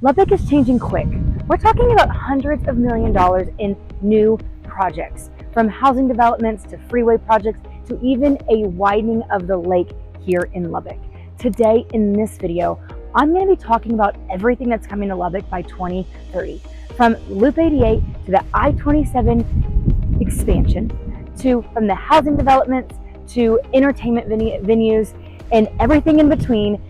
Lubbock is changing quick. We're talking about hundreds of $1,000,000 in new projects, from housing developments to freeway projects to even a widening of the lake here in Lubbock. Today in this video, I'm going to be talking about everything that's coming to Lubbock by 2030, from Loop 88 to the I-27 expansion, from the housing developments to entertainment venues and everything in between.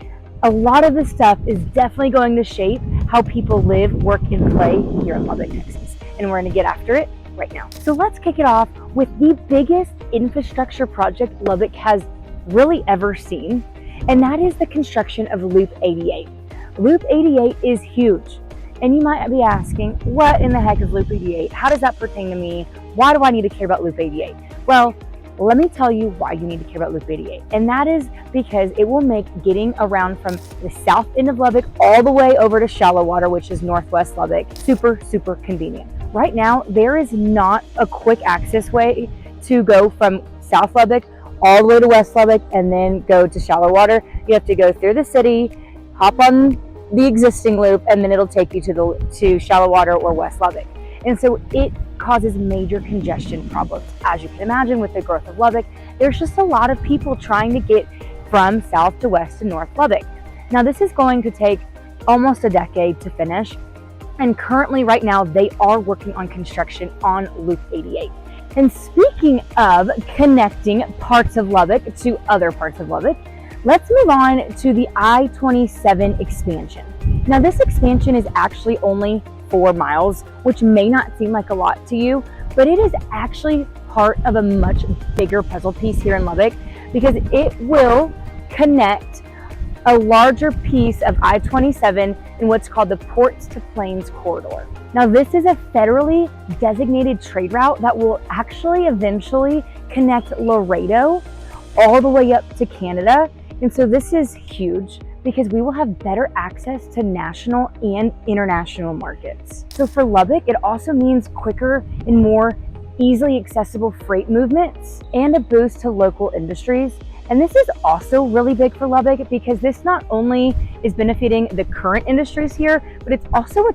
A lot of this stuff is definitely going to shape how people live, work, and play here in Lubbock, Texas. And we're going to get after it right now. So let's kick it off with the biggest infrastructure project Lubbock has really ever seen, and that is the construction of Loop 88. Loop 88 is huge. And you might be asking, what in the heck is Loop 88? How does that pertain to me? Why do I need to care about Loop 88? Well, let me tell you why you need to care about Loop 88. And that is because it will make getting around from the south end of Lubbock all the way over to Shallow Water, which is northwest Lubbock, super, super convenient. Right now, there is not a quick access way to go from South Lubbock all the way to West Lubbock and then go to Shallow Water. You have to go through the city, hop on the existing loop, and then it'll take you to Shallow Water or West Lubbock. And so it causes major congestion problems. As you can imagine, with the growth of Lubbock, there's just a lot of people trying to get from south to west to north Lubbock. Now, this is going to take almost a decade to finish. And currently, right now, they are working on construction on Loop 88. And speaking of connecting parts of Lubbock to other parts of Lubbock, let's move on to the I-27 expansion. Now, this expansion is actually only 4 miles, which may not seem like a lot to you, but it is actually part of a much bigger puzzle piece here in Lubbock, because it will connect a larger piece of I-27 in what's called the Ports to Plains corridor. Now, this is a federally designated trade route that will actually eventually connect Laredo all the way up to Canada. And so this is huge because we will have better access to national and international markets. So for Lubbock, it also means quicker and more easily accessible freight movements and a boost to local industries. And this is also really big for Lubbock because this not only is benefiting the current industries here, but it's also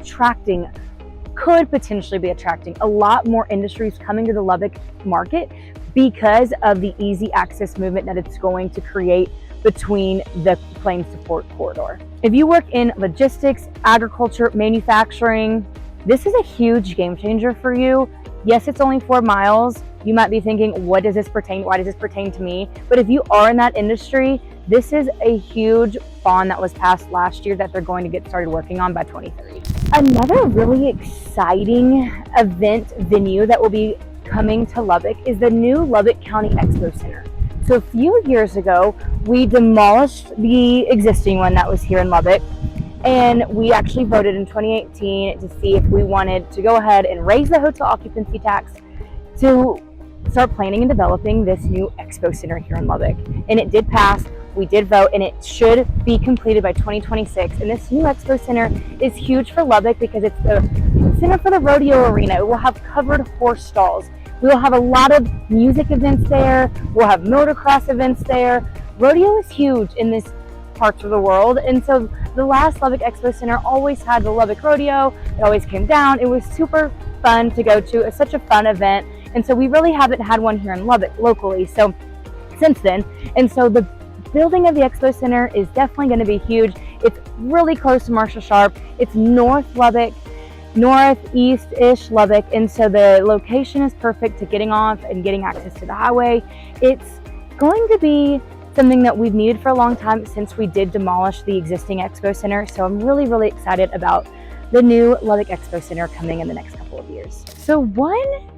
could potentially be attracting a lot more industries coming to the Lubbock market because of the easy access movement that it's going to create between the Plains to Port corridor. If you work in logistics, agriculture, manufacturing, this is a huge game changer for you. Yes, it's only 4 miles. You might be thinking, what does this pertain? Why does this pertain to me? But if you are in that industry, this is a huge bond that was passed last year that they're going to get started working on by 2030. Another really exciting event venue that will be coming to Lubbock is the new Lubbock County Expo Center. So a few years ago, we demolished the existing one that was here in Lubbock, and we actually voted in 2018 to see if we wanted to go ahead and raise the hotel occupancy tax to start planning and developing this new Expo Center here in Lubbock. And it did pass, we did vote, and it should be completed by 2026. And this new Expo Center is huge for Lubbock because it's the center for the rodeo arena. It will have covered horse stalls. We will have a lot of music events there. We'll have motocross events there. Rodeo is huge in this parts of the world. And so the last Lubbock Expo Center always had the Lubbock Rodeo. It always came down. It was super fun to go to. It's such a fun event. And so we really haven't had one here in Lubbock locally since then. And so the building of the Expo Center is definitely going to be huge. It's really close to Marshall Sharp. It's North Lubbock, northeast-ish Lubbock, and so the location is perfect to getting off and getting access to the highway. It's going to be something that we've needed for a long time since we did demolish the existing Expo Center. So I'm really, really excited about the new Lubbock Expo Center coming in the next couple of years. So one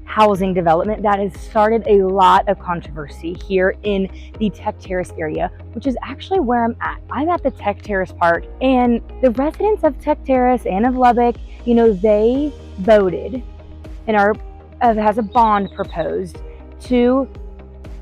housing development that has started a lot of controversy here in the Tech Terrace area, which is actually where I'm at. I'm at the Tech Terrace Park, and the residents of Tech Terrace and of Lubbock, they voted and has a bond proposed to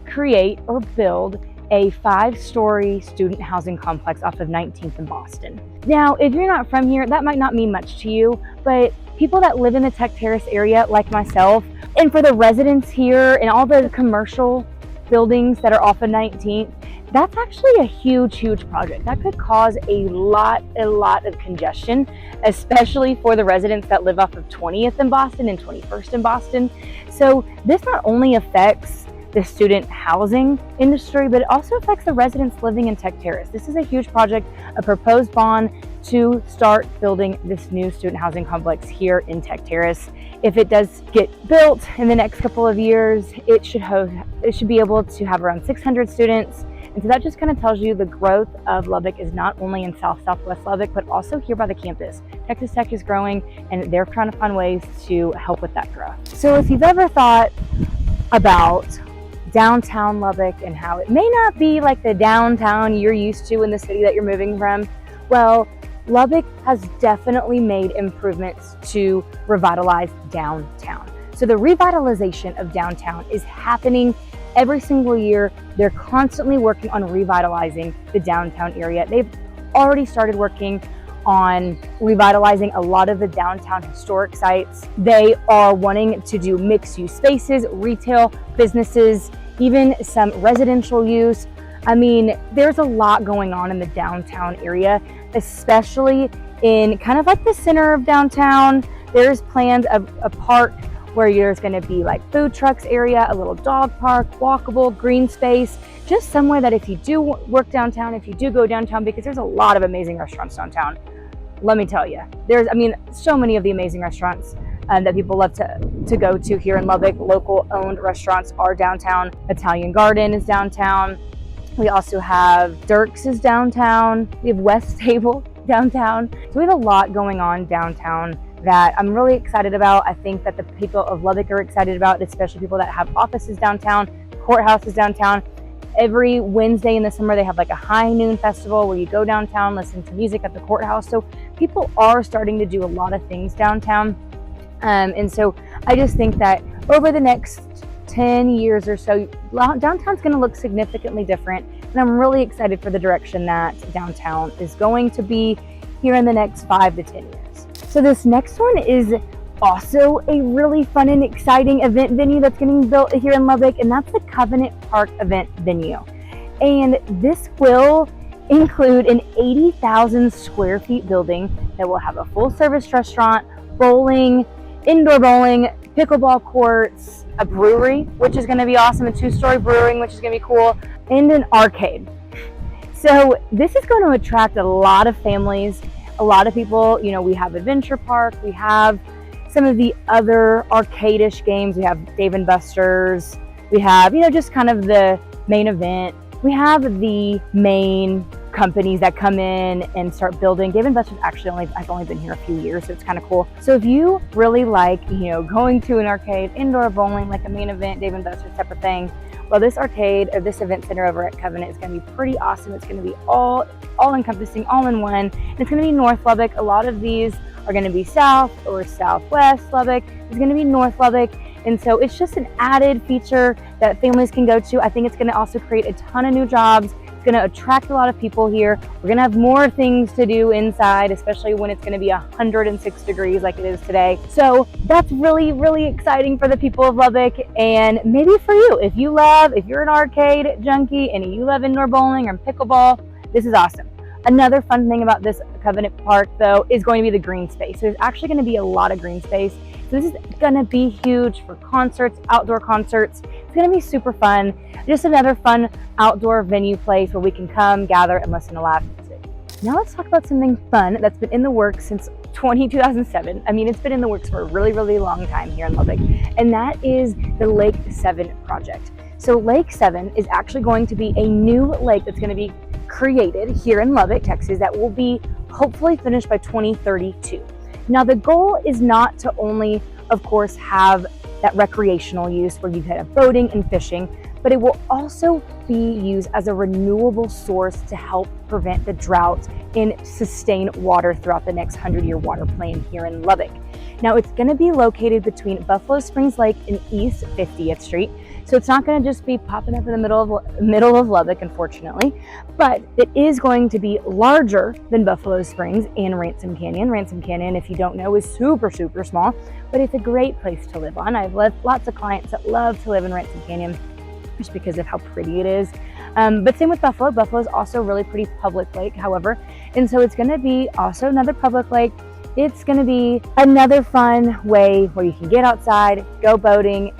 create or build a 5-story student housing complex off of 19th and Boston. Now, if you're not from here, that might not mean much to you, but people that live in the Tech Terrace area, like myself, and for the residents here and all the commercial buildings that are off of 19th, that's actually a huge project. That could cause a lot of congestion, especially for the residents that live off of 20th in Boston and 21st in Boston. So this not only affects the student housing industry, but it also affects the residents living in Tech Terrace. This is a huge project, a proposed bond to start building this new student housing complex here in Tech Terrace. If it does get built in the next couple of years, it should be able to have around 600 students. And so that just kind of tells you the growth of Lubbock is not only in Southwest Lubbock, but also here by the campus. Texas Tech is growing and they're trying to find ways to help with that growth. So if you've ever thought about downtown Lubbock and how it may not be like the downtown you're used to in the city that you're moving from, well, Lubbock has definitely made improvements to revitalize downtown. So the revitalization of downtown is happening every single year. They're constantly working on revitalizing the downtown area. They've already started working on revitalizing a lot of the downtown historic sites. They are wanting to do mixed-use spaces, retail, businesses, even some residential use. I mean, there's a lot going on in the downtown area, especially in kind of like the center of downtown. There's plans of a park where there's going to be like food trucks area, a little dog park, walkable, green space, just somewhere that if you do work downtown, if you do go downtown, because there's a lot of amazing restaurants downtown. Let me tell you, so many of the amazing restaurants that people love to go to here in Lubbock. Local owned restaurants are downtown. Italian Garden is downtown. We also have Dirk's is downtown. We have West Table downtown. So we have a lot going on downtown that I'm really excited about. I think that the people of Lubbock are excited about, especially people that have offices downtown, courthouses downtown. Every Wednesday in the summer, they have like a high noon festival where you go downtown, listen to music at the courthouse. So people are starting to do a lot of things downtown. And so I just think that over the next 10 years or so, downtown's going to look significantly different. And I'm really excited for the direction that downtown is going to be here in the next 5 to 10 years. So this next one is also a really fun and exciting event venue that's getting built here in Lubbock, and that's the Covenant Park event venue. And this will include an 80,000 square feet building that will have a full service restaurant, bowling, indoor bowling, pickleball courts, a brewery, which is going to be awesome, a 2-story brewing, which is going to be cool, and an arcade. So this is going to attract a lot of families, a lot of people. You know, we have Adventure Park, we have some of the other arcade-ish games. We have Dave & Buster's. We have, just kind of the main event. We have the main companies that come in and start building. Dave & Buster's I've only been here a few years, so it's kind of cool. So if you really like, going to an arcade, indoor bowling, like a main event, Dave & Buster's type of thing, well, this arcade or this event center over at Covenant is going to be pretty awesome. It's going to be all encompassing, all in one. And it's going to be North Lubbock. A lot of these are going to be South or Southwest Lubbock. It's going to be North Lubbock. And so it's just an added feature that families can go to. I think it's going to also create a ton of new jobs. It's going to attract a lot of people here. We're going to have more things to do inside, especially when it's going to be 106 degrees like it is today. So that's really exciting for the people of Lubbock, and maybe for you. If you're an arcade junkie and you love indoor bowling or pickleball, this is awesome. Another fun thing about this Covenant Park, though, is going to be the green space. There's actually going to be a lot of green space. So this is going to be huge for concerts, outdoor concerts. It's going to be super fun. Just another fun outdoor venue place where we can come, gather, and listen to live music. Now let's talk about something fun that's been in the works since 2007. I mean, it's been in the works for a really long time here in Lubbock, and that is the Lake 7 project. So Lake 7 is actually going to be a new lake that's going to be created here in Lubbock, Texas, that will be hopefully finished by 2032. Now, the goal is not to only, of course, have that recreational use where you can have boating and fishing, but it will also be used as a renewable source to help prevent the drought and sustain water throughout the next 100-year water plan here in Lubbock. Now, it's going to be located between Buffalo Springs Lake and East 50th Street. So it's not going to just be popping up in the middle of Lubbock, unfortunately, but it is going to be larger than Buffalo Springs and Ransom Canyon. Ransom Canyon, if you don't know, is super small, but it's a great place to live on. I've lots of clients that love to live in Ransom Canyon just because of how pretty it is. But same with Buffalo. Buffalo is also a really pretty public lake, however. And so it's going to be also another public lake. It's going to be another fun way where you can get outside, go boating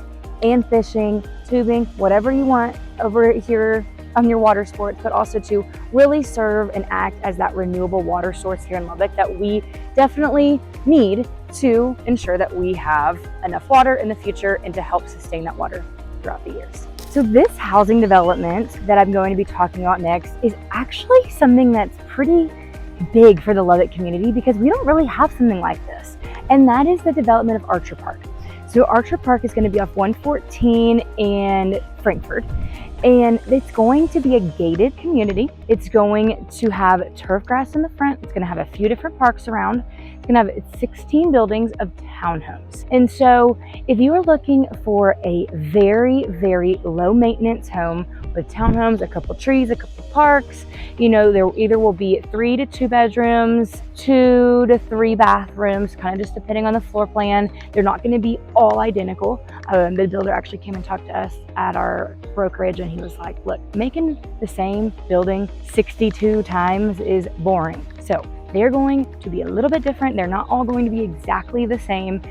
and fishing, tubing, whatever you want over here on your water sports, but also to really serve and act as that renewable water source here in Lubbock that we definitely need to ensure that we have enough water in the future and to help sustain that water throughout the years. So this housing development that I'm going to be talking about next is actually something that's pretty big for the Lubbock community because we don't really have something like this. And that is the development of Archer Park. So Archer Park is going to be off 114 and Frankfurt. And it's going to be a gated community. It's going to have turf grass in the front. It's going to have a few different parks around. It's going to have 16 buildings of townhomes. And so if you are looking for a very, very low maintenance home with townhomes, a couple trees, a couple parks, you know, there either will be 3 to 2 bedrooms, 2 to 3 bathrooms, kind of just depending on the floor plan. They're not going to be all identical. The builder actually came and talked to us at our brokerage, and he was like, look, making the same building 62 times is boring. So they're going to be a little bit different. They're not all going to be exactly the same.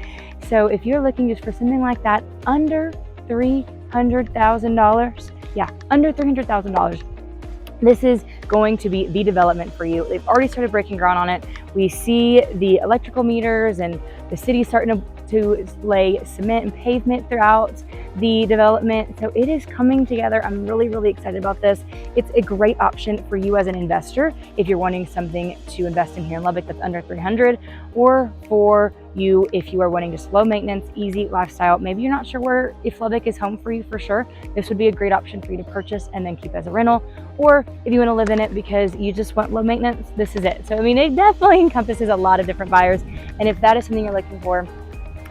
So if you're looking just for something like that, under $300,000, yeah, under $300,000, this is going to be the development for you. They've already started breaking ground on it. We see the electrical meters and the city starting to lay cement and pavement throughout the development. So it is coming together. I'm really, really excited about this. It's a great option for you as an investor if you're wanting something to invest in here in Lubbock that's under 300, or for you if you are wanting just low maintenance, easy lifestyle. Maybe you're not sure if Lubbock is home for you for sure. This would be a great option for you to purchase and then keep as a rental. Or if you want to live in it because you just want low maintenance, this is it. So I mean, it definitely encompasses a lot of different buyers. And if that is something you're looking for,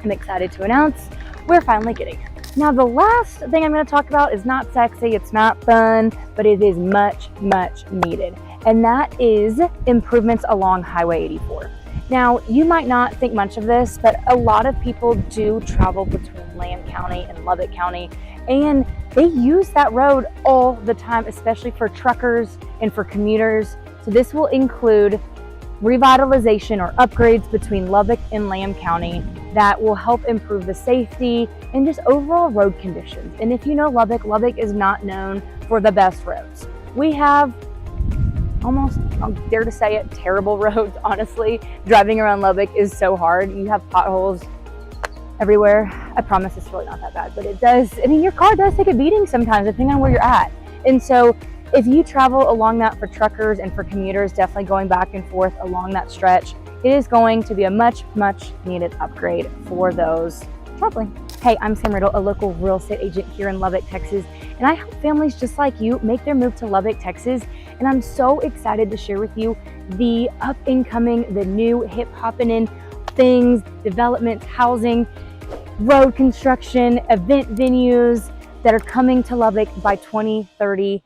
I'm excited to announce we're finally getting it. Now, the last thing I'm going to talk about is not sexy, it's not fun, but it is much, much needed. And that is improvements along Highway 84. Now, you might not think much of this, but a lot of people do travel between Lamb County and Lubbock County, and they use that road all the time, especially for truckers and for commuters. So this will include revitalization or upgrades between Lubbock and Lamb County that will help improve the safety and just overall road conditions. And if you know Lubbock, Lubbock is not known for the best roads. We have almost, I'll dare to say it, terrible roads, honestly. Driving around Lubbock is so hard. You have potholes everywhere. I promise it's really not that bad, but it does, I mean, your car does take a beating sometimes depending on where you're at. And so if you travel along that for truckers and for commuters, definitely going back and forth along that stretch, it is going to be a much, much needed upgrade for those traveling. Hey, I'm Sam Riddle, a local real estate agent here in Lubbock, Texas, and I help families just like you make their move to Lubbock, Texas. And I'm so excited to share with you the up and coming, the new hip hopping in things, developments, housing, road construction, event venues that are coming to Lubbock by 2030.